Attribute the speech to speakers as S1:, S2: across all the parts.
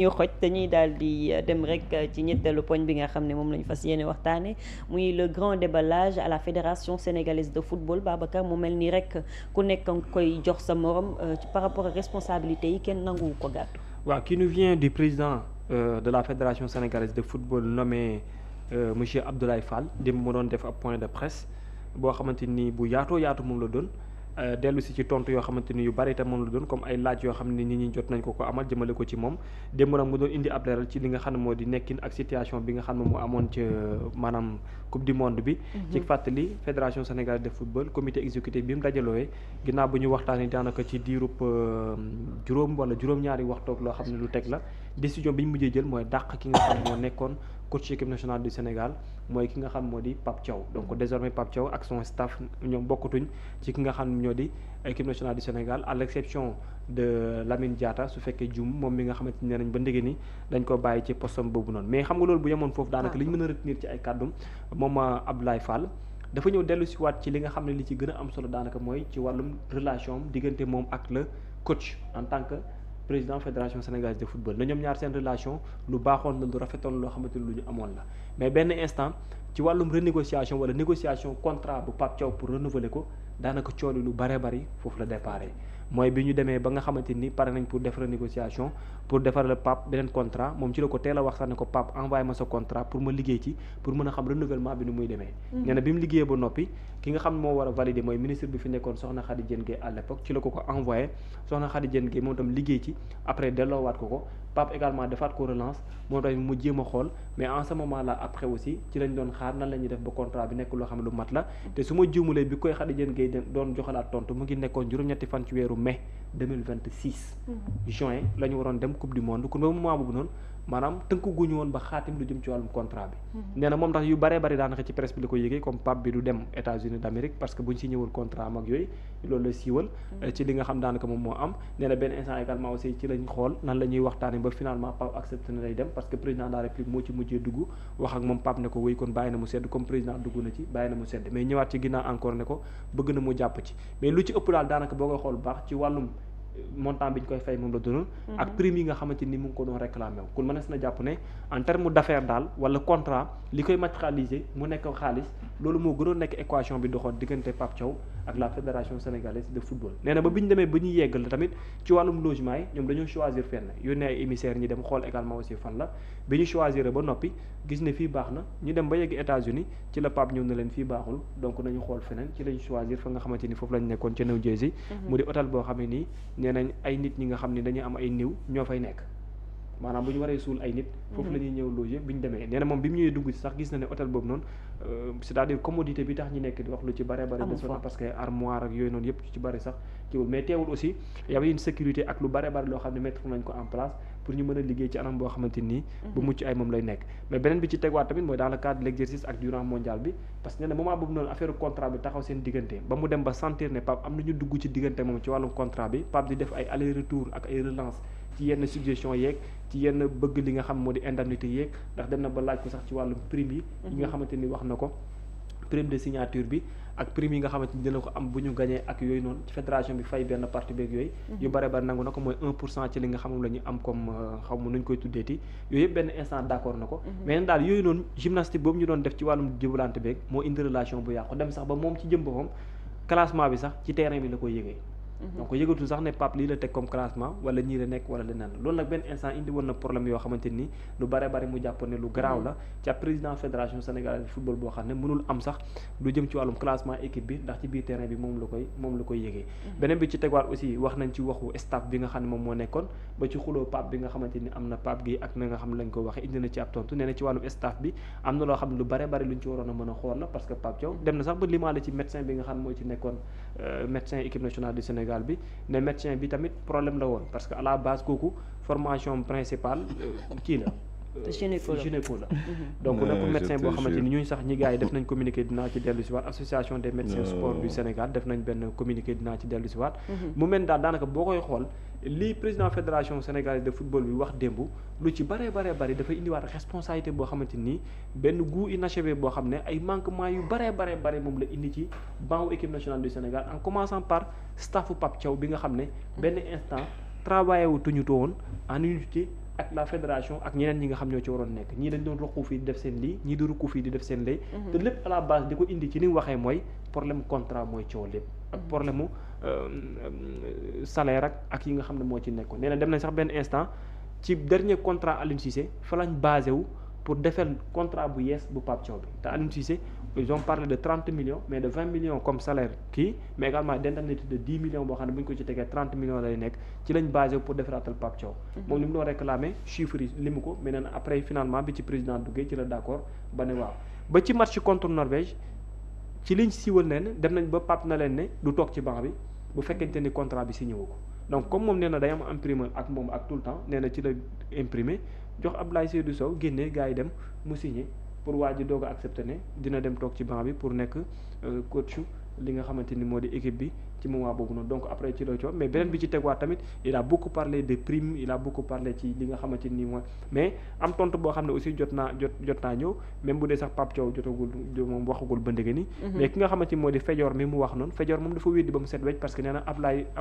S1: ñu xoj dañuy daal di dem rek ci ñetteelu poñ bi nga xam ne moom la ñu fas yéene waxtaane muy le grand déballage à la fédération sénégalaise de football. Babacar, mu mel nii rek ku nekk nga koy jox sa morom par rapport ak responsabilité yi kenn nanguwu ko gàddu.
S2: waaw qui nous vient du président de la fédération sénégalaise de football nommé monsieur Abdoulaye Fall démb mu doon def ab point de presse boo xamante ni bu yaatoo yaatu moom la doon dellu si ci tontu yoo xamante ni yu bari itam moom la doon comme ay laaj yoo xam ne nit ñi jot nañ ko amal jëmale ko ci moom démb nag mu doon indi ab leeral ci li nga xam ne moo di nekkin ak situation bi nga xam ne moo amoon ca maanaam coupe du monde bi. ci fàttali fédération sénégalaise de football comité exécutif bi mu dajalooyee ginnaaw bu ñu waxtaanee daanaka ci diirub juróom wala juróom-ñaari waxtoog loo xam ne lu teg la décision bi ñu mujjee jël mooy dàq ki nga xam ne moo nekkoon coach équipe nationale du Sénégal mooy ki nga xam moo di Pape Thiaw. Donc désormais Pape Thiaw ak son staff ñoom bokkatuñ ci ki nga xam ne ñoo di équipe nationale du Sénégal à l'exception de Lamine Diatta su fekkee jum moom mi nga xamante ne nañ ba ndege ni dañ ko bàyyi ci postam boobu noonu mais xam nga loolu bu yemoon foofu daanaka li ñu mën a retenir ci ay kàddum moom Abdoulaye Fall dafa ñëw dellu si waat ci li nga xam ne li ci gën a am solo daanaka mooy ci wàllum relation diggante moom ak le coach en tant que président fédération sénégalaise de football na ñoom ñaar seen relation lu baaxoon la lu rafetoon loo xamante ni lu ñu amoon la mais benn instant ci wàllum renégociation wala négociation contrat bu Pape Thiaw pour renouveler ko daanaka cooli lu baree bari foofu la déparé mooy bi ñu demee ba nga xamante ni pare nañ pour def renégociation pour defaral Pape beneen contrat moom ci la ko teel a wax sax ne ko Pape envoyé ma sa contrat pour ma liggéey ci pour mën a xam renouvellement bi ni muy demee. nee na bi mu liggéeyee ba noppi ki nga xam moo war a valider mooy ministre bi fi nekkoon Soxna Khady Diène Gaye à l'époque ci la ko envoyé Soxna Khady Diène Gaye moom tam liggéey ci après delloowaat ko Pape également defaat ko relance moom tamit mu jéem a xool mais en ce moment là après aussi ci lañ doon xaar nan la ñuy def ba contrat bi nekk loo xam ne lu mat la te su ma juumulee bi koy Khady Diène Gaye doon joxalaat tontu mu ngi nekkoon juróom-ñetti fan ci weeru mai 2026 juin la ñu waroon dem coupe du monde kon ba moment boobu noonu maanaam tënku guñu woon ba xaatim lu jëm ci wàllum contrat bi nee na moom tax yu baree bari daanaka ci presse bi la ko yëgee comme Pape bi du dem États-Unis d'Amérique parce que buñ si ñëwul contrat am ak yooyu loolu la siiwal ci li nga xam daanaka moom moo am nee na benn instant également aussi ci lañ xool nan la ñuy waxtaane ba finalement Pape accepté na lay dem parce que président de la République moo ci mujjee dugg wax ak moom Pape ne ko wéy kon bàyyi na mu sedd comme président dugg na ci bàyyi na mu sedd mais ñëwaat ci ginnaaw encore ne ko bëgg na mu jàpp ci mais lu ci ëpp daal daanaka boo koy xool bu baax ci wàllum montant bi ñu koy fay moom la doon ak prime yi nga xamante ni mu ngi ko doon réclamé wu kon mënees na jàpp ne en terme d'affaires daal wala contrat li koy matérialiser mu nekk xaalis loolu moo gënoon nekk équation bi doxoon diggante Pape Thiaw ak la fédération sénégalaise de football nee na ba bi ñu demee ba ñuy yeggal tamit ci wàllum logement yi ñoom dañoo choisir fenn yónnee ay émissaires ñi dem xool également aussi fan la bi ñu choisir ba noppi gis ne fii baax na ñu dem ba yegg États-Unis ci la Pape ñëw na leen fii baaxul donc nañu xool feneen ci lañ choisir fa nga xamante ni foofu lañ nekkoon ca New Jersey mu di hôtel boo xam ne nii nee nañ ay nit ñi nga xam ne dañuy am ay néew ñoo fay nekk maanaam bu ñu waree suul ay nit foofu la ñuy ñëw loger bi ñu demee nee na moom bi mu ñëwee dugg ci sax gis na ne hôtel boobu noonu c'est-à-dire commodité bi tax ñu nekk di wax lu ci bare bare de sona parce que armoire ak yooyu noonu yëpp ci bare sax kiwul mais teewul aussi y avait une sécurité ak lu bare bare loo xam ne mettre nañ ko en place pour ñu mën a liggéey ci anam boo xamante nii bu mucc ay moom lay nekk mais beneen bi ci tegwaat tamit mooy dans le cadre de l'exercice ak durant mondial bi parce que nee na moment boobu noonu affaire contrat bi taxaw seen diggante ba mu dem ba sentir ne Pape am na ñu dugg ci diggante moom ci wàllum contrat bi Pape di def ay aller retour ak ay relance ci yenn suggestion yeeg ci yenn bëgg li nga xam moo di indemnité yeeg ndax dem na ba laaj ko sax ci wàllum prime yi nga xamante ni wax na ko prime de signature bi ak prime yi nga xamante ni dina ko am bu ñu gañee ak yooyu noonu ci fédération bi fay benn partie beeg yooyu yu bare bare nangu na ko mooy 1% ci li nga xam moom la ñu am comme xaw ma nuñ koy tuddeeti yooyu yëpp benn instant d'accord na ko mais neen daal yooyu noonu gymnastique boobu ñu doon def ci wàllum jëbalante beeg moo indi relation bu yàqu dem sax ba moom ci jëm boppam classement bi sax ci terrain bi la koy yëgee donc yëgatul sax ne Pape lii la teg comme classement wala ñii la nekk wala leneen la loolu nag benn instant indi woon na problème yoo xamante ni lu bare bare mu jàpp ne lu garaaw la ca président fédération sénégalaise de football boo xam ne mënul am sax lu jëm ci wàllum classement équipe bi ndax ci biir terrain bi moom la koy yëgee beneen bi ci tegwaat aussi wax nañ ci waxu staff bi nga xam ne moom moo nekkoon ba ci xuloo Pape bi nga xamante ni am na Pape gi ak na nga xam ne lañ ko waxee indi na ci ab tontu nee na ci wàllum staff bi am na loo xam ne lu bare bare luñ ci waroon a mën a xool la parce que Pape Thiaw dem na sax ba limaale ci médecin bi nga xam ne mooy ci nekkoon médecin équipe nationale du Sénégal bi ne médecin bi tamit problème la woon parce que à la base kooku formation principale kii la gynéco la donc nekk médecin boo xamante ni ñuy sax ñi gars yi def nañ communiqué dinaa ci dellu si waat association des médecins sport du Sénégal def nañ benn communiqué dinaa ci dellu si waat mu mel daal daanaka boo koy xool lii président fédération sénégalaise de football bi wax démb lu ci bare dafay indiwaat responsabilité boo xamante nii benn goût inachevé boo xam ne ay manquement yu bare moom la indi ci banc équipe nationale du Sénégal en commençant par staffu Pape Thiaw bi nga xam ne benn instant travaillé wu tuñu woon en unité ak la fédération ak ñeneen ñi nga xam ñoo ci waroon nekk ñii dañ doon ruqu fii di def seen lii ñii di ruqu fii di def seen lay te lépp à la base di ko indi ci ni mu waxee mooy problème contrat mooy coow lépp ak problème mu salaire ak yi nga xam ne moo ci nekkoon nee na dem nañ sax benn instant ci dernier contrat Aliou Cissé fa lañ basé wu pour defel contrat bu yees bu Pape Thiaw bi te Aliou Cissé ils ont parlé de 30 millions mais de 20 millions comme salaire kii mais également d'indemnité de 10 millions boo xam ne bu ñu ko ci tegee 30 millions lay nekk ci lañ basé wu pour defaraatal Pape Thiaw moom li mu doon réclamer chiffres yi limu ko mais nee na après finalement bi ci président duggee ci la d'accord ba ne waaw ba ci match contre Norvège ci liñ siiwal ne dem nañ ba Pape na leen ne du toog ci banc bi bu fekkente ni contrat bi signé wu ko donc comme moom nee na day am imprimeur ak moom ak tout le temps nee na ci la imprimé jox Abdoulaye Seydou Sow génnee gars yi dem mu signé pour waa ji doog a accepté ne dina dem toog ci banc bi pour nekk coach li nga xamante ni moo di équipe bi ci moment boobu noonu donc après ci la coow mais beneen bi ci tegwaat tamit il a beaucoup parlé de primes il a beaucoup parlé ci li nga xamante ni mooy mais am tontu boo xam ne aussi jot naa ñëw même bu dee sax Pape Thiaw jotagul moom waxagul ba ndege ni mais ki nga xamante ni moo di Fejoor mi mu wax noonu Fejoor moom dafa wéddi ba mu set wecc parce que nee na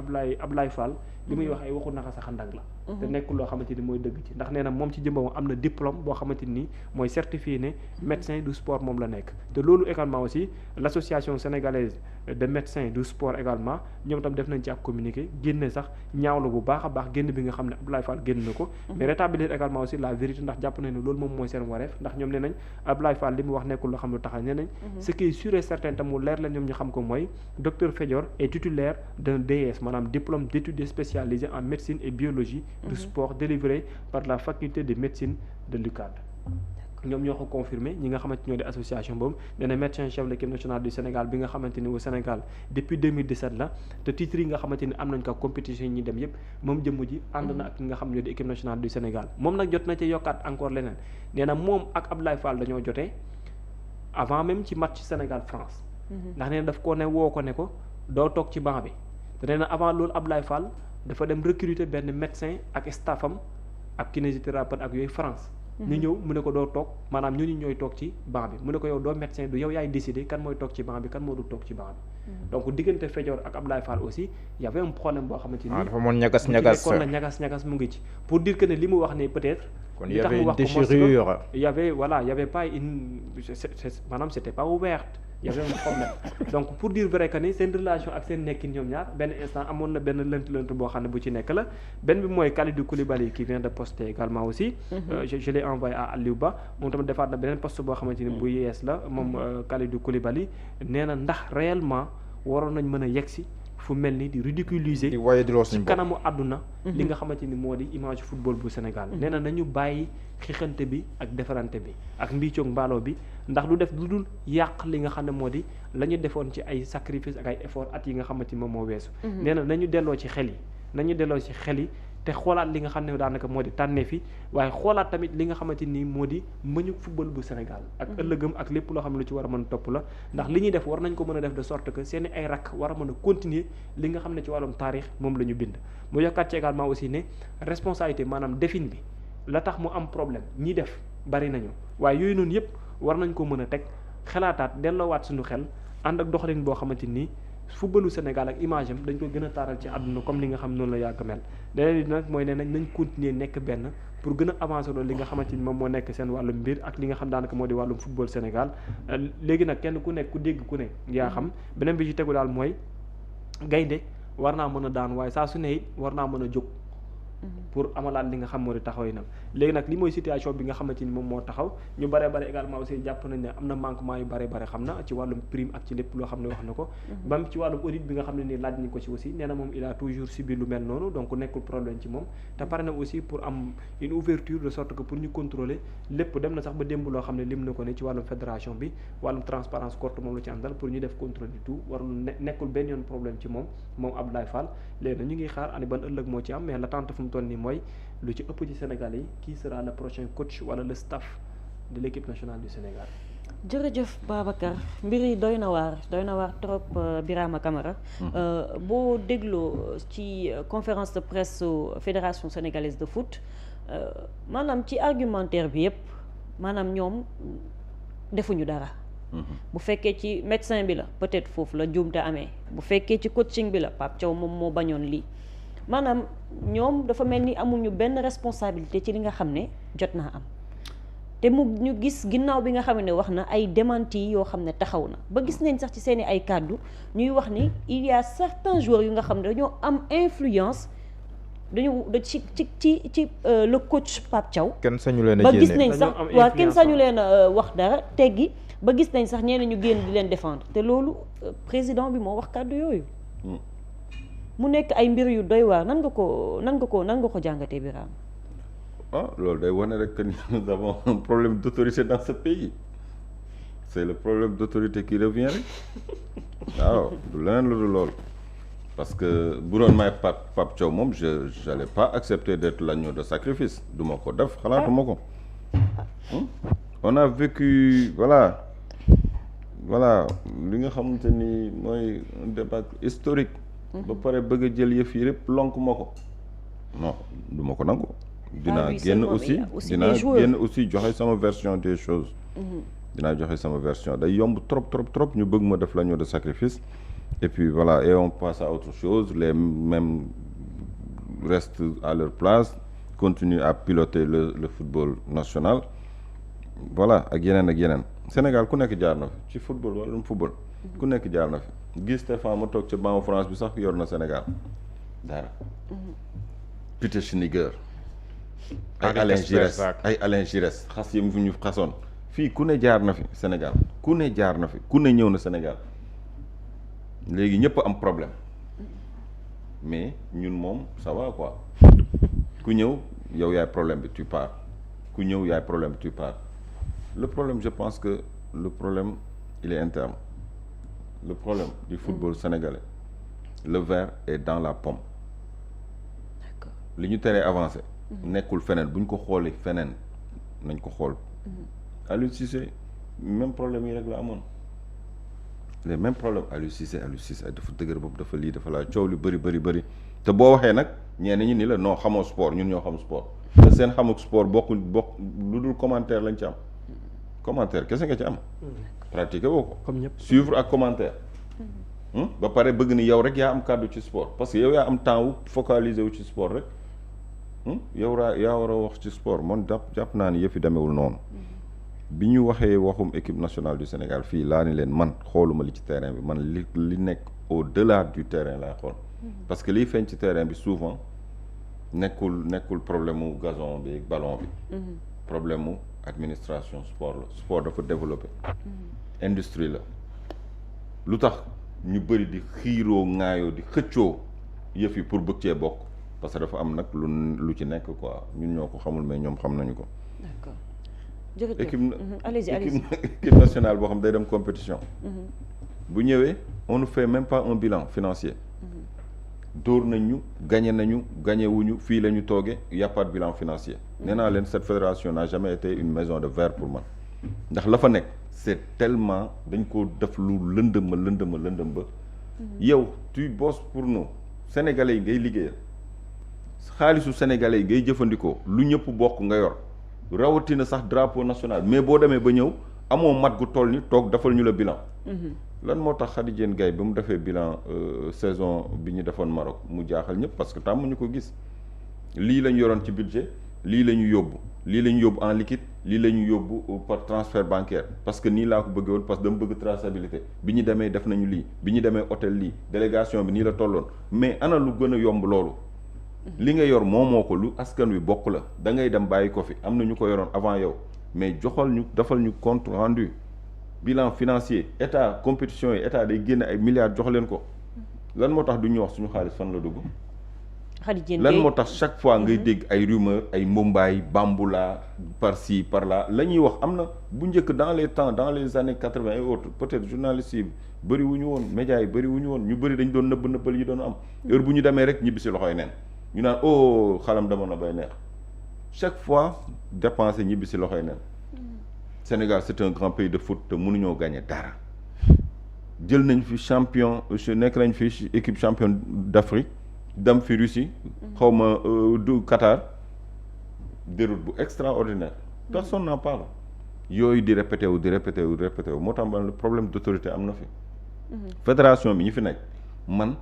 S2: Ablaye Fall li muy wax ay waxu naka sax ndag la te nekkul loo xamante ni mooy dëgg ci ndax nee na moom ci jëmbam am na diplôme boo xamante ni mooy certifié ne médecin du sport moom la nekk te loolu également aussi l'association sénégalaise de médecins du sport également ñoom tam def nañ ci ab communiqué génne sax ñaawlu bu baax a baax génn bi nga xam ne Abdoulaye Fall génn na ko mais rétablir également aussi la vérité ndax jàpp nañ ne loolu moom mooy seen wareef ndax ñoom nee nañ Abdoulaye Fall li mu wax nekkul loo xam ne taxaw nee nañ ce qui est sûr et certain te mu leer la ñoom ñu xam ko mooy docteur Fejoor est titulaire d'un DS maanaam diplôme d'études spécialisées en médecine et biologie du sport délivré par la faculté de médecine de l'UCAD ñoom ñoo ko confirmé ñi nga xamante ñoo di association boobu nee na médecin chef de l'équipe nationale du Sénégal bi nga xamante ni au Sénégal depuis 2017 la te titre yi nga xamante ni am nañ ko compétition yi ñuy dem yépp moom jëmm ji ànd na ak ñi nga xam ñoo di équipe nationale du Sénégal moom nag jot na ci yokkaat encore leneen nee na moom ak Abdoulaye Fall dañoo jotee avant même ci match Sénégal France ndax nee na daf ko ne woo ko ne ko doo toog ci banc bi te nee na avant loolu Abdoulaye Fall dafa dem recruter benn médecin ak staffam ak kinésithérapeute ak yooyu France ñu ñëw mu ne ko doo toog maanaam ñooñu ñooy toog ci banc bi mu ne ko yow doo médecin du yow yaay décider kan mooy toog ci banc bi kan moo du toog ci banc bi donc diggante Fejoor ak Abdoulaye Fall aussi y avait un problème boo xamante ni
S3: dafa moon ñagas
S2: kon na ñagas mu ngi ci pour dire que ne li mu wax ne peut-être
S3: kon y avait une déchirure
S2: y avait pas une maanaam c'était pas ouverte y avait un problème donc pour dire vrai que ni seen relation ak seen nekkin ñoom ñaar benn instant amoon na benn lënt boo xam ne bu ci nekk la benn bi mooy Kalidou Koulibaly qui vient de poster également aussi je l'ai envoyé à Aliou Ba moom tamit defaat na beneen poste boo xamante ni bu yees la moom Kalidou Koulibaly nee na ndax réellement waroon nañ mën a yegsi fu mel ni di ridiculiser ci kanamu àdduna li nga xamante ni moo di image football bu Sénégal nee na nañu bàyyi xixante bi ak defarante bi ak mbiicoog mbaaloo bi ndax du def lu dul yàq li nga xam ne moo di la ñu defoon ci ay sacrifice ak ay effort at yi nga xamante ni moom moo weesu nee na nañu delloo ci xel yi te xoolaat li nga xam ne daanaka moo di tànneef yi waaye xoolaat tamit li nga xamante ni moo di mëñu football bu Sénégal ak ëllëgëm ak lépp loo xam ne lu ci war a mën a topp la ndax li ñuy def war nañ ko mën a def de sorte que seeni ay rakk war a mën a continuer li nga xam ne ci wàllum taarix moom la ñu bind mu yokkaat ci également aussi ne responsabilité maanaam defin bi la tax mu am problème ñi def bari nañu waaye yooyu noonu yëpp war nañ ko mën a teg xalaataat delloowaat suñu xel ànd ak doxalin boo xamante ni footballu Sénégal ak image am dañ ko gën a taaral ci àdduna comme li nga xam noonu la yàgg mel leneen li nag mooy ne nañ continuer nekk benn pour gën a avancer loolu li nga xamante ni moom moo nekk seen wàllum mbir ak li nga xam daanaka moo di wàllum football Sénégal léegi nag kenn ku nekk ku dégg ku ne yaa xam beneen bi ci tegu daal mooy gaynde war naa mën a daan waaye saa su ne it war naa mën a jóg pour amalaat li nga xam moo di taxaw yi nag léegi nag li mooy situation bi nga xamante ni moom moo taxaw ñu bare également aussi jàpp nañ ne am na manquement yu bare xam na ci wàllum prime ak ci lépp loo xam ne wax na ko même ci wàllum audit bi nga xam ne nii laaj nañ ko ci aussi nee na moom il a toujours subi lu mel noonu donc nekkul problème ci moom te pare na aussi pour am une ouverture de sorte que pour ñu contrôler lépp dem na sax ba démb loo xam ne lim na ko ne ci wàllum fédération bi wàllum transparence courte moom la ci àndal pour ñu def contrôle du tout warul nekkul benn yoon problème ci moom Abdoulaye Fall léegi nag ñu ngi xaar ani ban ëllëg moo ci am mais l'attente fu mu toll nii mooy lu ci ëpp ci Sénégal yi qui sera le prochain coach wala le staff de l'équipe nationale du Sénégal.
S1: jërëjëf Babacar mbir yi doy na waar trop Birama Kamara. boo dégloo ci conférence de presse fédération sénégalaise de foot maanaam ci argumentaire bi yépp maanaam ñoom defuñu dara. bu fekkee ci médecin bi la peut-être foofu la njuumte amee bu fekkee ci coaching bi la Pape Thiaw moom moo bañoon lii. maanaam ñoom dafa mel ni amuñu benn responsabilité ci li nga xam ne jot naa am te mu ñu gis ginnaaw bi nga xam ne wax na ay démenti yoo xam ne taxaw na ba gis nañ sax ci seeni ay kàddu ñuy wax ni il y a certains joueurs yu nga xam ne dañoo am influence ci le coach Pape Thiaw.
S3: kenn sañu leen a
S1: ba
S3: génne
S1: gis nañ sax waaw kenn sañu leen a wax dara teggi ba gis nañ sax ñeneen ñu génn di leen défendre te loolu président bi moo wax kàddu yooyu. mu nekk ay mbir yu doy waar nan nga ko jàngatee Birame.
S4: loolu day wane rek que nous avons un problème d'autorité dans ce pays c'est le problème d'autorité qui revient rek waaw du leneen lu dul loolu parce que bu doon may Pape Thiaw moom j'allais pas accepter d'être l'agneau de sacrifice du ma ko def xalaatuma ko on a vécu voilà li nga xamante ni mooy un débat historique ba pare bëgg a jël yëf yi yëpp lonk ma ko non du ma ko nangu dinaa génn aussi joxe sama version des choses dinaa joxe sama version day yomb trop ñu bëgg ma def l'agneau de sacrifice et puis voilà et on passe à autre chose les mêmes restent à leur place continuent à piloter le football national voilà ak yeneen Sénégal ku nekk jaar na fi ci football wala mu football ku nekk jaar na fi Guy Stéphane ma toog ca banc France bi sax yor na Sénégal dara Peter Schnittger ay Alain Giresse xas yi ñu xasoon fii ku ne jaar na fi Sénégal ku ne jaar na fi ku ne ñëw na Sénégal léegi ñëpp am problème mais ñun moom ça va quoi ku ñëw yow yaay problème bi tu pars ku ñëw yaay problème bi tu pars le problème je pense que le problème il est interne le problème du football sénégalais le verre est dans la pomme li ñu teree avancé nekkul feneen bu ñu ko xoolee feneen nañ ko xool Aliou Cissé même problème yi rek la amoon les mêmes problèmes Aliou Cissé dafa dëgër boobu dafa lii dafa laa coow lu bëri te boo waxee nag ñenn ñi ni la non xamoo sport ñun ñoo xam sport te seen xamuk sport bokk lu dul commentaire lañ ci am commentaire kese nga ci am pratiquer woo ko
S2: comme ñëpp
S4: suivre ak commentaire ba pare bëgg ni yow rek yaa am kàddu ci sport parce que yow yaa am temps wu focaliser wu ci sport rek yow yaa war a wax ci sport man jàpp naa ni yëf yi demewul noonu bi ñu waxee waxum équipe nationale du Sénégal fii laa ni leen man xooluma li ci terrain bi man li nekk au-delà du terrain laay xool parce que liy feeñ ci terrain bi souvent nekkul problème mu gazon bi ballon bi problème mu administration sport dafa développé industrie la lu tax ñu bëri di xiiroo ŋaayoo di xëccoo yëf yi pour bëgg cee bokk parce que dafa am nag lu ci nekk quoi ñun ñoo ko xamul mais ñoom xam nañu ko.
S1: D'accord. jërëjëf
S4: équipe nationale boo xam day dem compétition. bu ñëwee on ne fait même pas un bilan financier. dóor nañu gagné wuñu fii la ñu toogee y a pas de bilan financier. nee naa leen cette fédération n'a jamais été une maison de verre pour man ndax la fa nekk c'est tellement dañ ko def lu lëndëm ba. yow tu bosses pour nous sénégalais yi ngay liggéeyal xaalisu sénégalais yi ngay jëfandikoo lu ñëpp bokk nga yor rawatina sax drapeau national mais boo demee ba ñëw amoo mat gu toll ni toog defal ñu la bilan. lan moo tax Khady Diène Gaye bi mu defee bilan saison bi ñu defoon Maroc mu jaaxal ñëpp parce que tàmm ñu ko gis lii la ñu yoroon ci budget lii la ñu yóbbu en liquide lii la ñu yóbbu par transfert bancaire parce que nii laa ko bëggee woon parce que dama bëgg traçabilité bi ñu demee def nañu lii bi ñu demee hôtel lii délégation bi nii la tolloon mais ana lu gën a yomb loolu li nga yor moo ko lu askan wi bokk la da ngay dem bàyyi ko fi am na ñu ko yoroon avant yow mais defal ñu compte rendu bilan financier état compétition yi état day génne ay milliards jox leen ko lan moo tax du ñu wax suñu xaalis fan la dugg lan moo tax chaque fois ngay dégg ay rumeur ay Mumbai Bamboula par ci par là la ñuy wax am na bu njëkk dans les années 80 et autres peut-être journalistes yi bëri wu ñu woon médias yi bëri wu ñu woon ñu bëri dañ doon nëbbal yi doon am heure bu ñu demee rek ñibbi si loxoy neen ñu naan xalam dama na bay neex chaque fois dépenser ñibbi si loxoy neen Sénégal c'est un grand pays de foot te mënuñoo gagner dara jël nañ fi champion nekk nañ fi équipe championne d'Afrique dem fi Russie xawma du Qatar déroute bu extraordinaire personne n'en parle yooyu di répété wu moo tax le problème d'autorité am na fi fédération bi ñu fi nekk man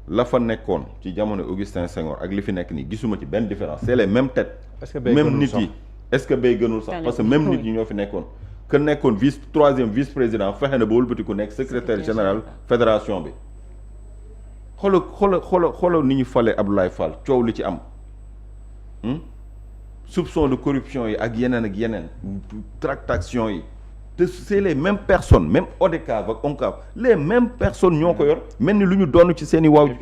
S4: la fa nekkoon ci jamono Augustin Senghor ak li fi nekk nii gisuma ci benn différence c'est les mêmes têtes. même nit yi est-ce que bay gënul sax parce que même nit yi ñoo fi nekkoon. que nekkoon troisième vice président fexe na ba wëlbati ku nekk secrétaire général fédération bi. xoolal ni ñu fale Abdoulaye Fall coow li ci am soupçon de corruption yi ak yeneen tractation yi te c'est les mêmes personnes même ODCAV ak ONCAV les mêmes personnes ñoo ko yor mel ni lu ñu doon ci seen i waajur.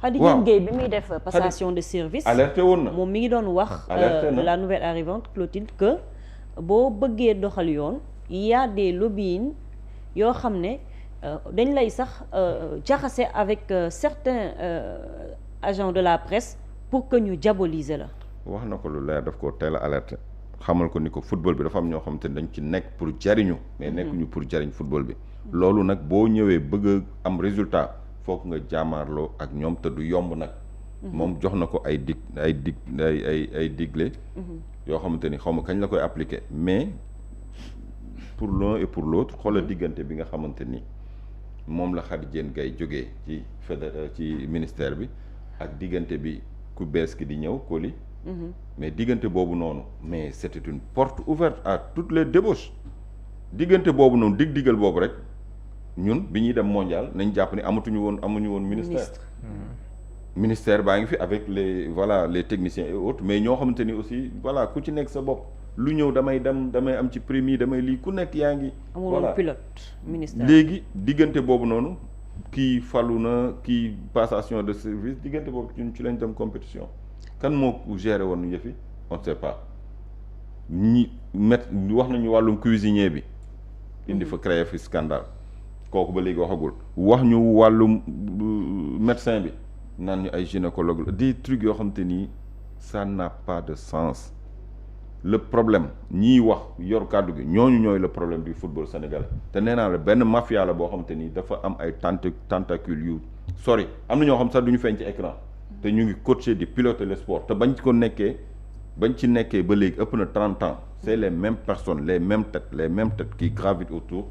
S1: Khady Diène Gaye bi muy def passation de service
S4: alerté woon na
S1: moom mi ngi doon wax la nouvelle arrivante Clotilde que boo bëggee doxal yoon y a des lobbying yoo xam ne dañ lay sax jaxase avec certains agents de la presse pour que ñu diaboliser la.
S4: wax na ko lu leer daf ko teel a alerté xamal ko ni ko football bi dafa am ñoo xam te ne dañ ci nekk pour jariñu mais nekkuñu pour jariñ football bi. loolu nag boo ñëwee bëgg a am résultat foog nga jaamaarloo ak ñoom te du yomb nag. moom jox na ko ay digle. yoo xamante ni xaw ma kañ la koy appliquer mais pour l'un et pour l'autre xoolal diggante bi nga xamante ni moom la Khady Diène Gaye jógee ci ministère bi ak diggante bi ku bees ki di ñëw Coly. mais diggante boobu noonu mais c'était une porte ouverte à toutes les débauches diggante boobu noonu diggal boobu rek ñun bi ñuy dem mondial nañ jàpp ni amuñu woon ministère baa ngi fi avec les techniciens et autres mais ñoo xamante ni aussi voilà ku ci nekk sa bopp lu ñëw damay am ci prime yi damay lii ku nekk yaa ngi.
S1: voilà pilote ministère
S4: léegi diggante boobu noonu kii falu na kii passation de service diggante boobu ñun ci lañ dem compétition. kan moo géré woon yëf yi on ne sait pas wax nañu wàllum cuisinier bi. indi fa créer fi scandale kooku ba léegi waxagul. wax ñu wàllum médecin bi naan ñu ay gynécologue des trucs yoo xam te ni ça n'a pas de sens le problème ñiy wax yor kàddu gi ñooy le problème du football sénégalais te nee naa la benn mafia la boo xam te ni dafa am ay tentacules yu sori am na ñoo xam sax du ñu feeñ ci écran. te ñu ngi coacher di piloter le sport te bañ ci nekkee ba léegi ëpp na 30 ans c'est les mêmes personnes les mêmes têtes qui gravitent autour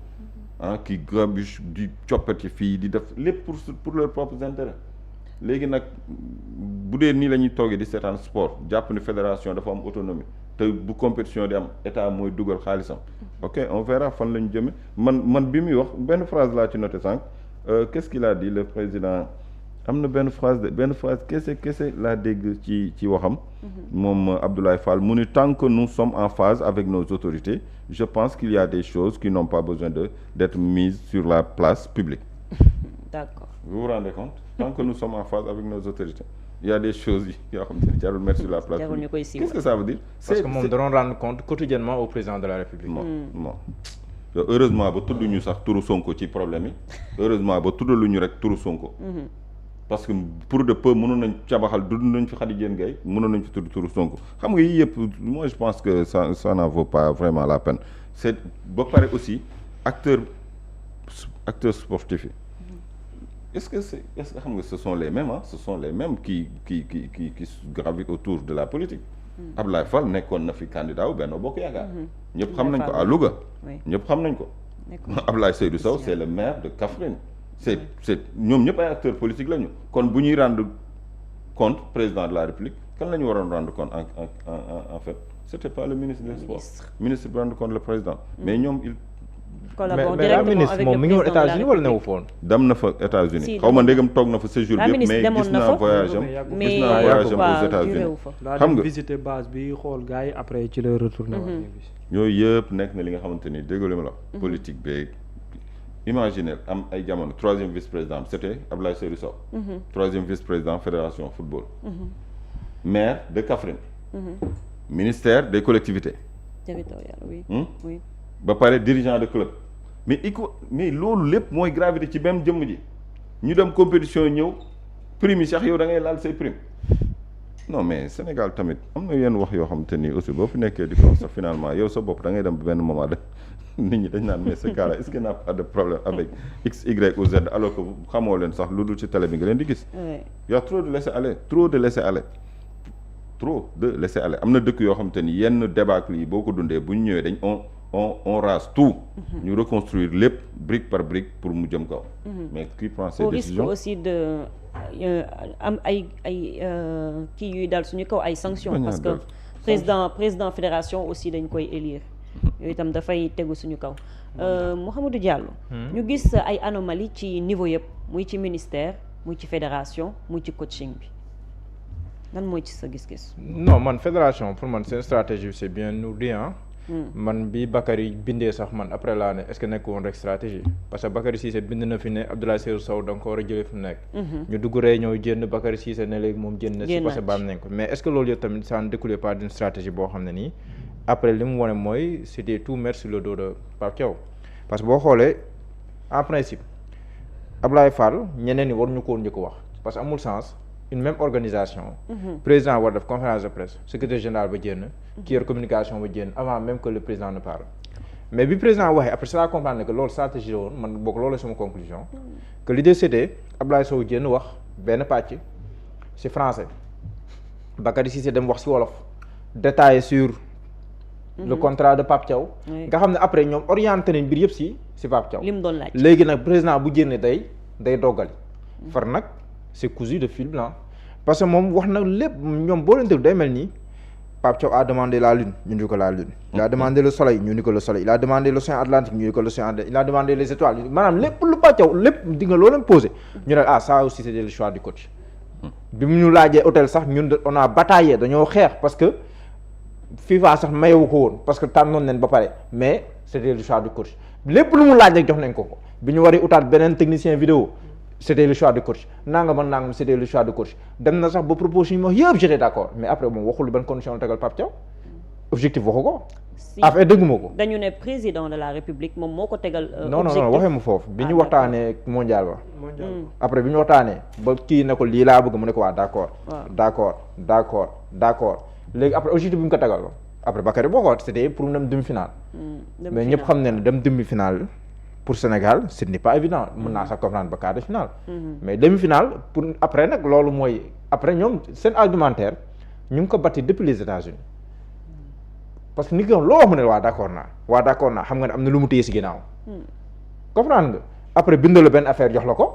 S4: qui grabuchent di coppati fii di def lépp pour leurs propres intérêts léegi nag bu dee nii la ñuy toogee di seetaan sport jàpp ni fédération dafa am autonomie te bu compétition di am état mooy dugal xaalisam ok on verra fan la ñu jëme man bi muy wax benn phrase laa ci noté sànq qu'est-ce qu'il a dit le président am na benn phrase kese laa dégg ci waxam moom Abdoulaye Fall mu ni tant que nous sommes en phase avec nos autorités je pense qu'il y a des choses qui n'ont pas besoin d'être mises sur la place publique.
S1: D'accord.
S4: Vous vous rendez compte? Tant que nous sommes en phase avec nos autorités il y a des choses yoo xam ne jarul mettre sur la place publique. Qu'est-ce que ça veut dire?
S3: Parce que moom doon rendre compte quotidiennement au président de la République.
S4: non heureusement ba tudd ñu sax turu Sonko ci problème yi heureusement ba tudd lu ñu rek turu Sonko. parce que pour de peu mënoon nañ cabaxal dund nañ fi Khady Diène Gaye mënoon nañ fi tudd turu Sonko xam nga yii yëpp moi je pense que ça n'en vaut pas vraiment la peine c'est ba pare aussi acteurs sportifs yi est-ce que xam nga ce sont les mêmes qui gravitent autour de la politique. Abdoulaye Fall nekkoon na fi candidat wu Benno Bokk Yaakaar. ñëpp xam nañ ko à Louga. ñëpp xam nañ ko. Abdoulaye Seydou Sow c'est le maire de Kaffrine. c'est ñoom ñëpp ay acteurs politiques lañu kon bu ñuy rendre compte président de la République kan la ñu waroon rendre compte en fait c'était pas le ministre des Sports ministre bi rendre compte le président mais ñoom il
S1: collabore directement avec le président de la République.
S3: moom mi ngi woon États-Unis wala newu foon
S4: dem na fa États-Unis xaw ma ndégam toog na fa séjour bi mais gis naa voyage am aux États-Unis
S2: xam nga visiter base bi xool gars yi après ci la retourné
S4: yooyu yëpp nekk na li nga xamante ni déggoo ma la politique beeg imaginez am ay jamono troisième vice-président c'était Abdoulaye Seydou Sow. Troisième vice-président fédération football. Maire de Kaffrine. Ministère des collectivités.
S1: territoriales oui.
S4: ba pare dirigeant de club. mais loolu lépp mooy gravité ci même jëmm ji ñu dem compétition ñëw prime yi sax yow da ngay laal say prime non mais Sénégal tamit am na yenn wax yoo xamante ni aussi boo fi nekkee di ko wax sax finalement yow sa bopp da ngay dem benn moment de. nit ñi dañ naan mais ce cas-là est-ce qu'il n'y a pas de problème avec X Y ou Z alors que xamoo leen sax lu dul ci télé bi nga leen di gis. y a trop de laisser-aller am na dëkk yoo xam te ni yenn débâcle yi boo ko dundee bu ñu ñëwee on rase tout. ñu reconstruire lépp brique par brique pour mu jëm kaw. mais qui prend ces décisions
S1: au risque aussi de am ay kii yuy dal suñu kaw ay sanctions. parce que président fédération aussi dañ koy élire. yooyu itam dafay tegu suñu kaw. Mouhamadou Diallo. ñu gis ay anomalies ci niveau yëpp muy ci ministère muy ci fédération muy ci coaching bi lan mooy ci sa gis-gis.
S3: non man fédération pour man seen stratégie c'est bien nourri hein. man bi Bakary bindee sax man après laa ne est-ce que nekk woon rek stratégie parce que Bakary Cissé bind na fi ne Abdoulaye Seydou Sow da nga ko war a jëlee fi mu nekk. ñu dugg réunion jënd Bakary Cissé ne léegi moom jënd na si parce que baam nañ ko mais est-ce que loolu yëpp tamit ça ne découlait pas d'une stratégie boo xam ne nii après li mu wane mooy c'était tout mettre sur le dos de Pape Thiaw parce que boo xoolee en principe Abdoulaye Fall ñeneen ñi waruñu ko woon njëkk wax parce que amul sens une même organisation. Président war def conférence de presse secrétaire général ba génn. ki yor communication ba génn avant même que le président ne parle. mais bi président waxee après c'est là comprendre que loolu stratégie la woon man bokk loolu sama conclusion. que l'idée c'était Abdoulaye Sow génn wax benn pàcc ci français Bakary Cissé dem wax ci wolof détaillé sur. le contrat de Pape Thiaw. nga xam ne après ñoom orienté nañ mbir yëpp ci Pape Thiaw.
S1: li mu doon laaj
S3: léegi nag président bu génne day doggali. far nag c'est cousu de fil blanc parce que moom wax na lépp ñoom boo leen déglu day mel nii Pape Thiaw a demandé la lune ñu ni ko la lune. il a demandé le soleil ñu ni ko le soleil il a demandé l'océan Atlantique ñu ni ko l'océan Atlantique il a demandé les étoiles maanaam lépp lu Pape Thiaw lépp di nga loo leen posé. ñu ne ça aussi c'était le choix du coach. bi mu ñu laajee hôtel sax ñun on a bataillé dañoo xeex parce que. FIFA sax mayewu ko woon parce que tànnoon nañ ba pare mais c'était le choix du coach lépp lu mu laaj rek jox nañ ko bi ñu waree utaat beneen technicien vidéo c'était le choix du coach nangam c'était le choix du coach dem na sax ba proposition yi wax yëpp j'étais d'accord mais après moom waxul ban condition la tegal Pape Thiaw objectif waxu ko. affaire dëgguma ko.
S1: dañu ne président de la république moom moo ko tegal.
S3: non waxee mu foofu bi ñu waxtaanee mondial ba. après bi ñu waxtaanee ba kii ne ko lii laa bëgg mu ne ko waa d'accord. léegi après objectif bi mu ko tegal après Bakary boo ko c'était pour dem demi-finale. mais ñëpp xam ne dem demi-finale pour Sénégal ce n'est pas évident mën naa sax comprendre ba quart de finale. mais demi-finale pour après nag loolu mooy après ñoom seen argumentaire ñu ngi ko bâti depuis les États-Unis parce que ni ko loo wax mu ne waa d'accord naa xam nga ne am na lu mu téye ci ginnaaw. comprendre nga après bindal benn affaire jox la ko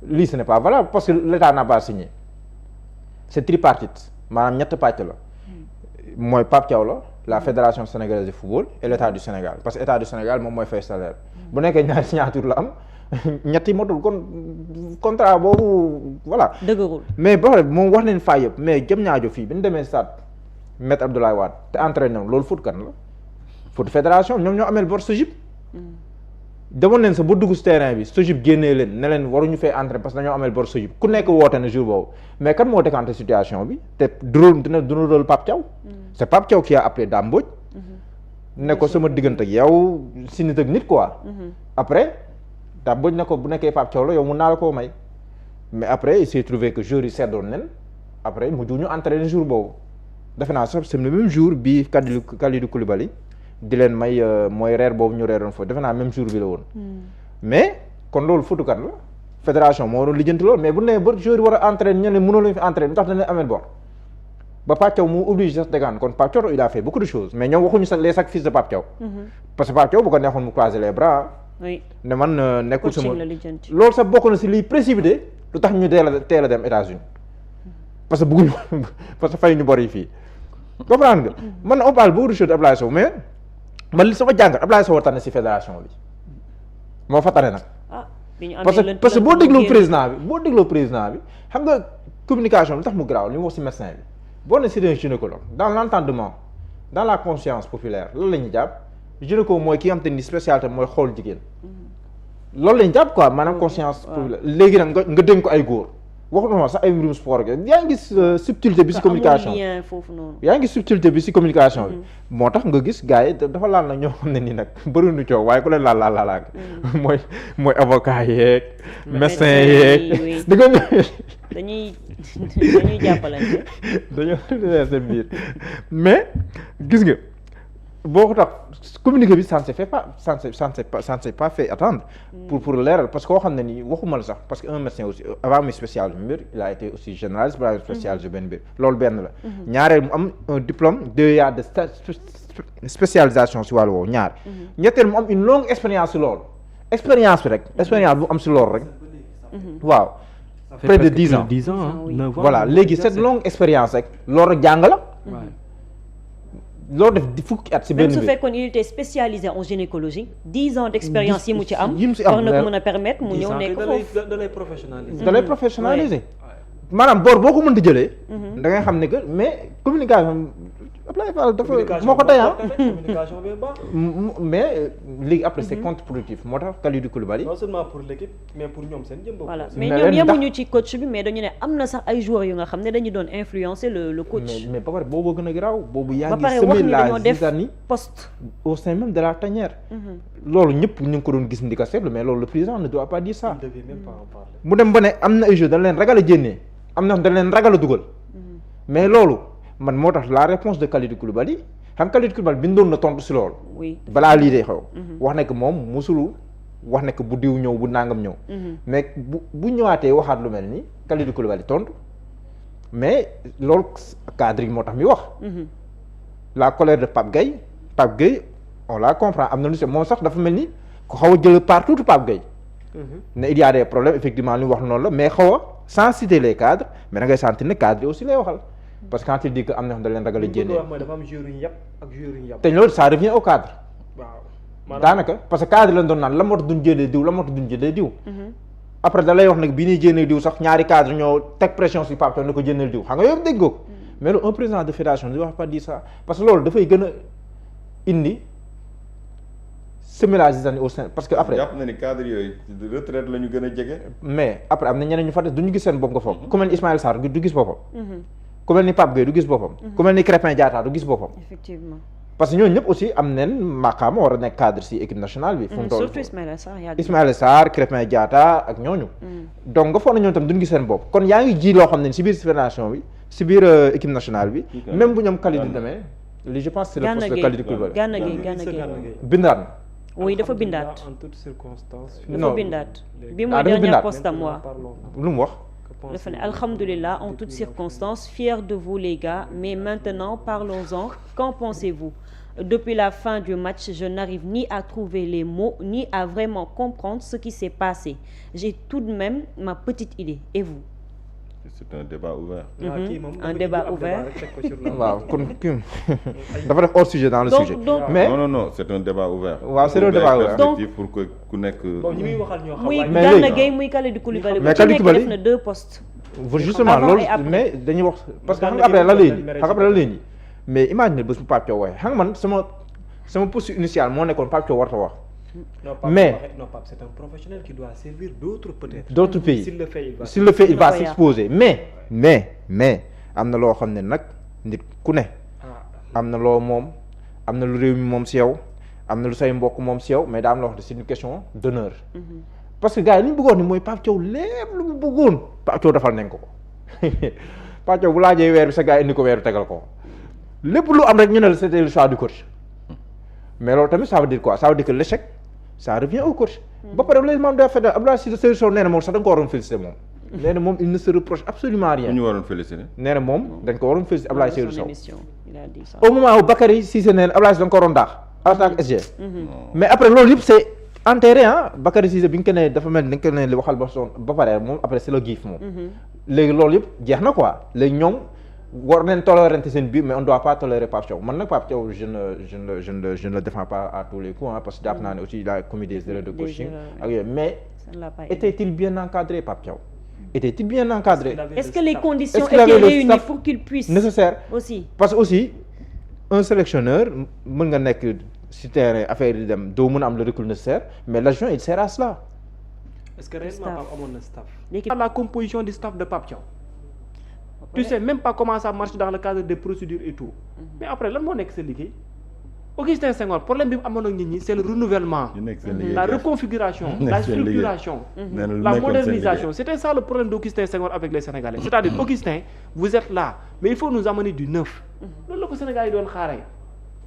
S3: lii ce n'est pas valable parce que l'État n'a pas signé c'est tripartite maanaam ñett pàcc la. mooy Pape Thiaw la fédération sénégalaise de football et l'état du Sénégal parce que état du Sénégal moom mooy fay salaire bu nekkee ñaari signature la am ñetti motul kon contrat boobu voilà. dëgërul mais ba pare moom wax nañ faa yëpp mais jëm ñaajo fii bi ñu demee stade Maître Abdoulaye Wade te entraîné loolu foot kan la foot fédération ñoom ñoo ameel bor SOGIP. demoon leen sa ba dugg si terrain bi SOGIP génnee leen ne leen waruñu fay entrer parce que dañoo ameel bor SOGIP ku nekk woote na jour boobu mais kan moo décanté situation bi te dina rôle Pape Thiaw. c'est Pape Thiaw qui a appelé Dame Mbodj. ne ko sama diggante ak yow si nit ak nit quoi. après Dame Mbodj ne ko bu nekkee Pape Thiaw la yow mun naa la koo may mais après il s'est trouvé que jour yi seddoon nen après mujj ñu entraîné jour boobu defe naa sax c'est le même jour bi Kalidou Koulibaly di leen may mooy reer boobu ñu reeroon foofu defe naa même jour bi la woon. mais kon loolu futukat la fédération moo waroon lijjanti loolu mais bu nee ba joueur yi war a entraîner ñu ne mënoo leen fi entraîner lu tax dañ leen amee bor ba Pape Thiaw mu obligé sax dégaan kon Pape Thiaw il a fait beaucoup de choses mais ñoom waxuñu sax les sacrifices de Pape Thiaw. parce que Pape Thiaw bu ko neexoon mu croiser les bras. ne man nekkul sama loolu sax bokk na si liy précipité lu tax ñu teel a dem États-Unis parce que bëgguñu parce que fay ñu bor yi fii comprendre nga man on parle beaucoup de choses Abdoulaye Sow mais. man li sama jàngat Abdoulaye Sow tane ci fédération bi moo fa tane nag. parce que boo dégloo président bi xam nga communication bi tax mu garaaw li mu wax ci médecin bi boo ne c'est un gynécologue dans l'entendement dans la conscience populaire loolu la ñuy jàpp gynéco mooy ki nga xam te ni spécialité mooy xool jigéen loolu la ñuy jàpp quoi maanaam conscience populaire léegi nag nga dénk ko ay góor waxuma sax ay mbirum sport yaa ngi gis subtilité bi ci communication yaa ngi subtilité bi ci communication bi moo tax nga gis gars yi dafa laal nag ñoo xam ne nii nag bëri nu coow waaye ku leen laal mooy avocat yeeg médecin yeeg di nga
S1: dañuy jàppalante
S3: dañoo seen biir mais gis nga boo ko tax communiqué bi ça ne s'est pas fait attendre pour leeral parce que koo xam ne nii waxuma la sax parce que un médecin aussi avant muy spécialisé mbir il a été aussi généraliste ba spécialisé benn mbir loolu benn la ñaareel mu am un diplôme 2 ans de spécialisation si wàllu woowu ñaar. ñetteel mu am une longue expérience si loolu. expérience bi rek expérience bu am si loolu rek. waaw près de 10 ans
S2: 10 ans
S1: oui.
S2: 9 ans.
S3: voilà léegi cette longue expérience rek loolu rek jàng la. loolu def di fukki at si benn
S1: même su
S3: bi.
S1: fekkoon il était spécialisé en gynécologie 10 ans d'expérience yi mu ci am.
S3: yi mu ci am
S1: war na ko mën a permettre mu ñëw nekk foofu.
S2: da lay professionnaliser.
S3: da lay professionnaliser. maanaam boor boo ko mënti jëlee. da ngay xam ne que mais communication Abdoulaye Fall dafa moo ko tey
S2: communication bi baax.
S3: mais léegi après c'est contre-productif moo tax Kalidou Koulibaly.
S2: non seulement pour l'équipe mais pour ñoom seen jëm bopp.
S1: voilà
S3: mais
S1: mais ñoom
S3: leen
S1: yemuñu ci coach bi mais dañu ne am na sax ay joueurs yu nga xam ne dañu doon influencer le coach.
S3: mais ba pare boobu gën a garaaw boobu yaa
S1: ba
S3: ngi
S1: pare wax
S3: semer
S1: ni
S3: la
S1: dañoo def
S3: zizanie
S1: poste.
S3: au sein même de la tanière. loolu ñëpp ñu ngi ko doon gis ndi ko seetlu mais loolu le président ne doit pas dire ça.
S2: il devait même pas en parler.
S3: mu dem ba ne am na ay jeux dañ leen ragal a génnee am na dañ leen ragal a dugal. mais loolu man moo tax la réponse de Kalidou Koulibaly xam Kalidou Koulibaly bindoon na tontu si loolu.
S1: oui
S3: balaa lii day xew. wax ne que moom musulu wax ne que bu diw ñëw bu nangam ñëw. mais bu ñëwaatee waxaat lu mel ni Kalidou Koulibaly tontu mais loolu cadre yi moo tax mi wax. la colère de Pape Gueye on la comprend am na lu si moom sax dafa mel ni ku xaw a jël partout Pape Gueye. ne il y a des problèmes effectivement li mu wax noonu la mais xaw a sans citer les cadres mais da ngay sentir ne cadres yi aussi lay waxal. parce que quand il dit que am na da leen ragal a génne.
S2: mooy dafa am joueur yu ñu yàpp ak joueur yu ñu yàpp.
S3: te loolu ça revient au cadre.
S2: waaw
S3: daanaka parce que cadre lañ doon naan la moo tax duñ jëlee diw la moo tax duñ jëlee diw. après da lay wax nag bi ñuy jénnee diw sax ñaari cadre ñoo teg pression si Pape Thiaw ne ko jénneel diw xam nga yow dégg ko. mais loolu un président de fédération ne doit pas dire ça parce que loolu dafay gën a indi semer la zizanie au sein parce que après.
S4: jàpp na ni cadre yooyu retraite la ñu gën a jege.
S3: mais après am na ñeneen ñu fa des du ñu gis seen bopp nga foog. ku mel ni Ismaïla Sarr du gis boppam. ku mel ni Pape Gueye du gis boppam. ku mel ni Krépin Diatta du gis boppam.
S1: effectivement.
S3: parce que ñooñu ñëpp aussi am nañ maqaama war a nekk cadre si équipe nationale bi. fu mu toll
S1: surtout Ismaïla Sarr
S3: Ismaïla Sarr Krépin Diatta ak ñooñu. donc nga foog na ñoom tam duñ gis seen bopp kon yaa ngi ji loo xam ne si biir fédération bi si biir équipe nationale bi. même bu ñoom Kalidou demee. li je pense c'est le poste de Kalidou Koulibaly.
S1: Gana Gueye
S3: bindaat na.
S1: oui dafa bindaat.
S2: en toutes circonstances.
S1: dafa bindaat. bi mooy
S3: dafa
S1: dernier
S3: bindaat.
S1: poste am waa.
S3: lu mu wax.
S1: dafa ne alhamdulillah en toutes circonstances fier de vous les gars mais maintenant parlons-en qu'en pensez-vous depuis la fin du match je n'arrive ni à trouver les mots ni à vraiment comprendre ce qui s'est passé j'ai tout de même ma petite idée et vous.
S4: c'est un débat ouvert.
S1: Un débat ouvert.
S3: waaw kon kii dafa def hors sujet dans le sujet. mais
S4: non c'est un débat ouvert.
S3: waaw c'est un débat ouvert.
S1: donc
S4: pour que ku nekk.
S2: bon ñi muy waxal ñoo xam.
S1: muy
S3: mais
S1: Gana
S3: léegi
S1: Gueye muy Kalidou Koulibaly.
S3: mais
S1: ku ci nekk
S3: Kalidou
S1: def na 2 postes.
S3: justement
S1: Avant
S3: loolu
S1: et après.
S3: mais dañuy wax parce que xam nga après la léegi xam nga après la léegi mais imagine bés bu Pape Thiaw waxee xam nga man sama posture initiale moo nekkoon Pape Thiaw warta wax. mais
S2: non Pape c'est un professionnel qui doit servir d'autres peut-être.
S3: d'autres pays
S2: s'il le fait il va.
S3: s'il le fait il va
S1: Il va
S3: s'exposer mais am na loo xam ne nag nit ku ne am na loo moom am na lu réew mi moom si yow am na lu say mbokk moom si yow mais daa am loo xam ne c'est une question d'honneur. parce que gars yi li ñu bëggoon ni mooy Pape Thiaw lépp lu mu bëggoon Pape Thiaw defal nañ ko Pape Thiaw bu laajee weer bi sa gars yi indi ko weeru tegal ko lépp lu am rek ñu ne la c'était le choix du coach mais loolu tamit ça veut dire quoi ça veut dire que l'échec ça revient au coach. ba pare les membres de la fédération Abdoulaye Cissé Sow nee na moom sax da nga ko waroon féliciter moom. nee na moom il ne se reproche absolument rien.
S4: ñu waroon féliciter.
S3: nee na moom dañ ko waroon féliciter Abdoulaye Seydou Sow.
S1: émission il a dit ça.
S3: au moment où Bakary Cissé nee na Abdoulaye da nga ko waroon daax en tant que SG. mais après loolu yëpp c'est enterré ah Bakary Cissé bi nga ko nee dafa mel ni nga ko nee li waxal ba son ba pare moom après c'est le giif moom. léegi loolu yëpp jeex na quoi léegi ñoom war nañ tolérante seen biir mais on doit pas tolérer Pape Thiaw man nag Pape Thiaw je ne le défends pas à tous les coups hein, parce que jàpp naa ne aussi il a commis des erreurs de coaching ak yooyu mais était-il bien encadré Pape Thiaw était-il bien encadré
S1: est-ce que les conditions
S3: Est-ce qu'il
S1: étaient
S3: avait le
S1: réunies
S3: staff
S1: pour qu'il puisse
S3: nécessaire
S1: aussi
S3: parce que aussi un sélectionneur mën nga nekk ci terrain affaire yi dem doo mën a am le recul nécessaire mais l'adjoint il sert à cela.
S2: est-ce que réellement Pape amoon na staff.
S1: l'équipe
S2: la composition du staff de Pape Thiaw. tu sais même pas comment ça marche dans le cadre des procédures et tout. mais après lan moo nekk sa liggéey. Augustin Senghor problème bi mu amoon ak nit ñi c'est le renouvellement. la reconfiguration la structuration. la modernisation c'était ça le problème d'Augustin Senghor avec les Sénégalais c'est-à-dire Augustin vous êtes là mais il faut nous amener du neuf. loolu la ko Sénégal yi doon xaaree.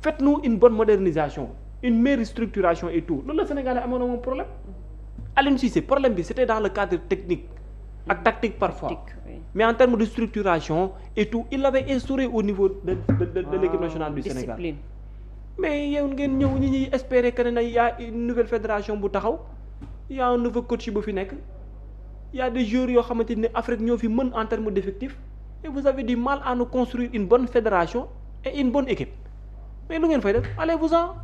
S2: faites-nous une bonne modernisation une meilleure structuration et tout loolu la Sénégalais amoon na moom problème. Aliou Cissé problème bi c'était dans le cadre technique ak tactique parfois. mais en termes de structuration et tout il l'avait instauré au niveau de l'équipe nationale du Sénégal. mais yow ngeen ñëw ñi ñuy espérer que ne y a une nouvelle fédération bu taxaw y a un nouveau coach bu fi nekk y a des joueurs yoo xamante ni Afrique ñoo fi mën en termes d'effectifs et vous avez du mal à nous construire une bonne fédération et une bonne équipe mais lu ngeen fay def allez-vous-en.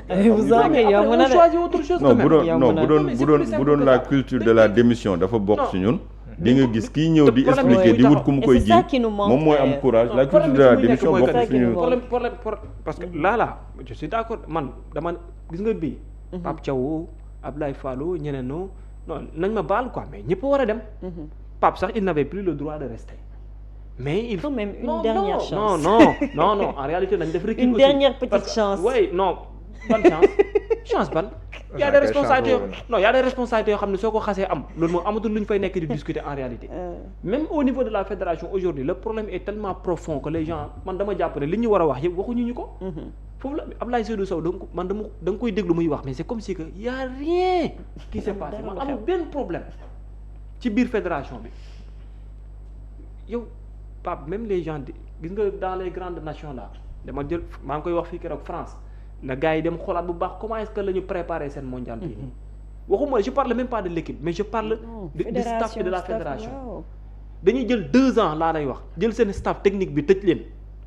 S1: allez-vous-en mais yow mën a
S2: choisir autre chose.
S4: non bu doon la culture de la démission dafa bokk ci ñun. di nga gis kii ñëw di expliquer di wut ku mu koy ji moom mooy am courage la culture de la démission bokk ci ñun.
S2: problème parce que là je suis d'accord man dama gis nga bii. Pape Thiaw Abdoulaye Fallo ñeneen non nañ ma baal quoi mais ñëpp war a dem. Pape sax il n'avait plus le droit de rester. mais il faut
S1: même une dernière chance.
S2: non en réalité nañ def recul
S1: une dernière petite chance.
S2: oui non ban chance ban. y a des responsabilités y a des responsabilités yoo xam ne soo ko xasee am loolu moom amatul lu ñu fay nekk di discuter en réalité. même au niveau de la fédération aujourd'hui le problème est tellement profond que les gens man dama jàpp ne li ñu war a wax yëpp waxuñu ñu ko. foofu la Abdoulaye Seydou Sow da nga koy déglu muy wax mais c'est comme si que y a rien qui s'est passé man amul benn problème ci biir fédération bi yow Pape même les gens gis nga dans les grandes nations là dama jël maa ngi koy wax fii keroog France na gars yi dem xoolaat bu baax comment est-ce que la ñu préparer seen mondial bi waxuma je parle même pas de l'équipe mais je parle du staff et de la fédération dañuy jël 2 ans laa lay wax jël seen staff technique bi tëj leen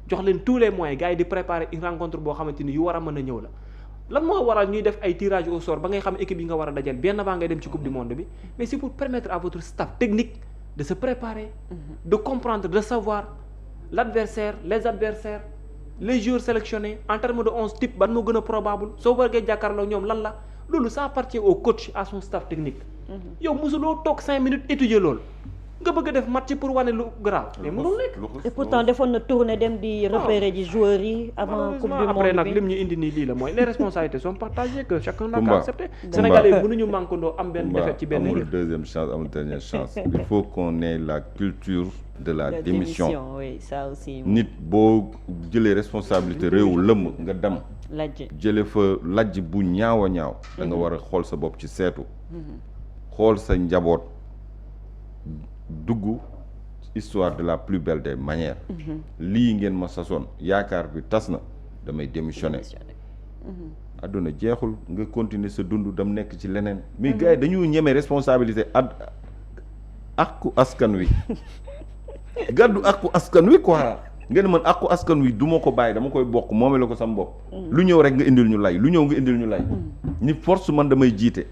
S2: jox leen tous les moyens gars yi di préparer une rencontre boo xamante ni yu war a mën a ñëw la lan moo waral ñuy def ay tirage au sort ba ngay xam équipe yi nga war a dajal bien avant ngay dem ci coupe du monde bi mais c'est pour permettre à votre staff technique de se préparer de comprendre de savoir l'adversaire les adversaires les joueurs sélectionnés en termes de 11 types ban moo gën a probable soo wargee jàkkaarloo ñoom lan la loolu ça appartient au coach à son staff technique yow mosuloo toog 5 minutes étudier loolu nga bëgg a def match pour wane lu grave mais mënul nekk.
S1: et pourtant defoon na tournée dem di repérer ji joueurs yi avant coupe du monde
S2: après nag lim ñu indi nii lii la mooy les responsabilités sont partagées que chacun n'a qu'à accepter. Sénégalais yi mënuñu mànkandoo am benn défaite ci benn
S4: amul deuxième chance amul dernière chance il faut qu'on ait la culture de la démission.
S1: Oui, ça aussi.
S4: nit boo jëlee responsabilité réew lëmm nga dem.
S1: lajj
S4: jëlee fa lajj bu ñaaw a ñaaw. da nga war a xool sa bopp ci seetu. xool sa njaboot. dugg histoire de la plus belle des manières. lii ngeen ma sasoon yaakaar bi tas na damay démissionner. adduna jeexul nga continuer sa dund dam nekk ci leneen. mais gars yi dañu ñeme responsabilité akku askan wi. gàddu akku askan wi quoi. ngeen man akku askan wi du ma ko bàyyi dama koy bokk moomee la ko sam bopp. lu ñëw rek nga indil ñu lay lu ñëw nga indil ñu lay. ni force man damay jiite.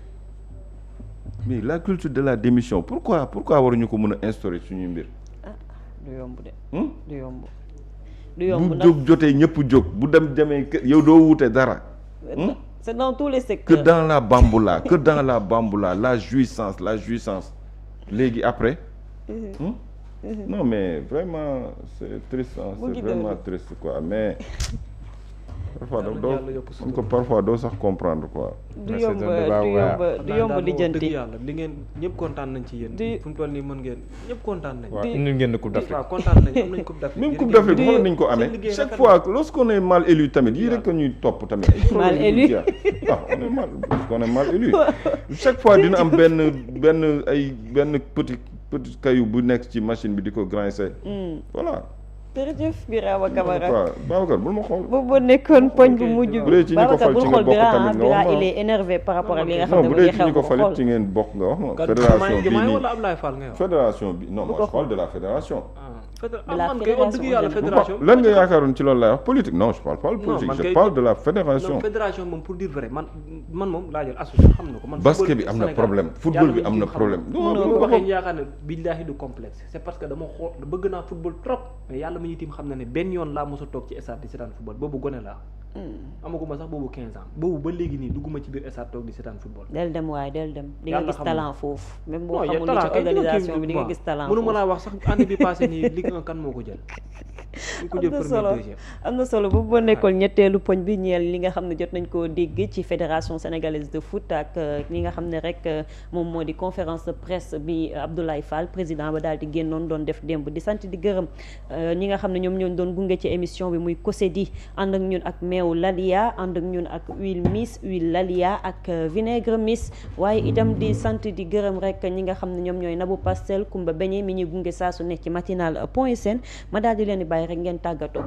S4: mais la culture de la démission pourquoi waruñu ko mën a instaurer suñuy mbir.
S1: du yomb de. du yomb.
S4: bu jóg jotee ñëpp jóg bu demee yow doo wute dara.
S1: c'est dans tous les secteurs.
S4: que dans la bamboula la jouissance léegi après. non mais vraiment c'est triste c'est vraiment triste quoi mais. parfois doo sax comprendre quoi.
S1: du yomb lijjanti
S2: yàlla li ngeen ñëpp kontaan nañ ci yéen. fu mu toll nii mën ngeen ñëpp kontaan nañ.
S3: waaw indi ngeen coupe d'Afrique.
S2: waaw kontaan nañ am nañ coupe d'Afrique.
S4: même coupe d'Afrique xool nañ ko amee chaque fois lorsqu'on est mal élu tamit yii rek ñuy topp tamit.
S1: mal élu
S4: on est mal élu. chaque fois dina am benn petit caillou bu nekk ci machine bi di ko grincer. voilà.
S1: jërëjëf Birama Camara.
S4: Babacar bul ma xool.
S1: boobu nekkoon poñ bu mujj bi.
S4: Babacar bul xool
S1: Birama il est énervé par rapport ak li nga xam ne mu ngi xew.
S4: bu dee ci ñu ko falit ci ngeen bokk nga wax ma. fédération bi nii
S2: wala Abdoulaye Fall nga wax.
S4: fédération bi non moi je parle de la fédération.
S2: lan
S4: nga yaakaaroon ci loolu laay wax politique non je parle pas de politique je parle de la fédération.
S2: non fédération moom pour dire vrai man moom laa jël association xam na ko. man
S4: basket bi am na problème football bi am na problème.
S2: non bu ko waxee yaakaar ne billaahi du complexe c'est parce que dama xool bëgg naa football trop mais yàlla mi ñu tim xam na ne benn yoon laa mos a toog ci stade di seetaan football boobu gone laa. amaguma sax boobu 15 ans boobu ba léegi nii dugguma ci biir stade toog di seetaan football.
S1: del dem di nga gis talent foofu. même boo xamul li ci organisation bi di nga gis talent foofu.
S2: mënu ma laa wax sax année bi passé nii Ligue 1 kan moo ko jël.
S1: am na solo boobu boo nekkoon ñetteelu poñ bi ñeel li nga xam ne jot nañ koo dégg ci fédération sénégalaise de foot ak li nga xam ne rek moom moo di conférence de presse bi Abdoulaye Fall président ba daal di génnoon doon def démb di sant di gërëm ñi nga xam ne ñoom ñoo doon gunge ci émission bi muy COSEDI ànd ak ñun ak meew Lalia ànd ak ñun ak huile Lalia ak vinaigre Miss waaye itam di sant di gërëm rek ñi nga xam ne ñoom ñooy Nabou Pastel Kumba Beñe mi ñuy gunge saa su nekk ci matinal point sn ma daal di leen di bàyyi rek ngeen tàggatoo.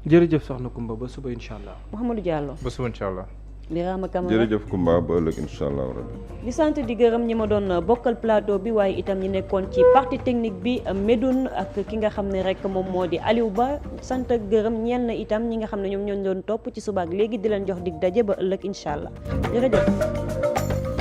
S2: jërëjëf soxna Koumba ba suba incha allah.
S1: Mouhamadou Diallo.
S3: ba suba incha allah.
S1: Birama Kamara
S4: jërëjëf Koumba ba ëllëg incha allah rabbi.
S1: di sant di gërëm ñi ma doon bokkal plateau bi waaye itam ñi nekkoon ci partie technique bi Medoune ak ki nga xam ne rek moom moo di Aliou Ba sant ak gërëm ñenn itam ñi nga xam ne ñoom ñoo doon topp ci subaak léegi di leen jox dig daje ba ëllëg incha allah jërëjëf.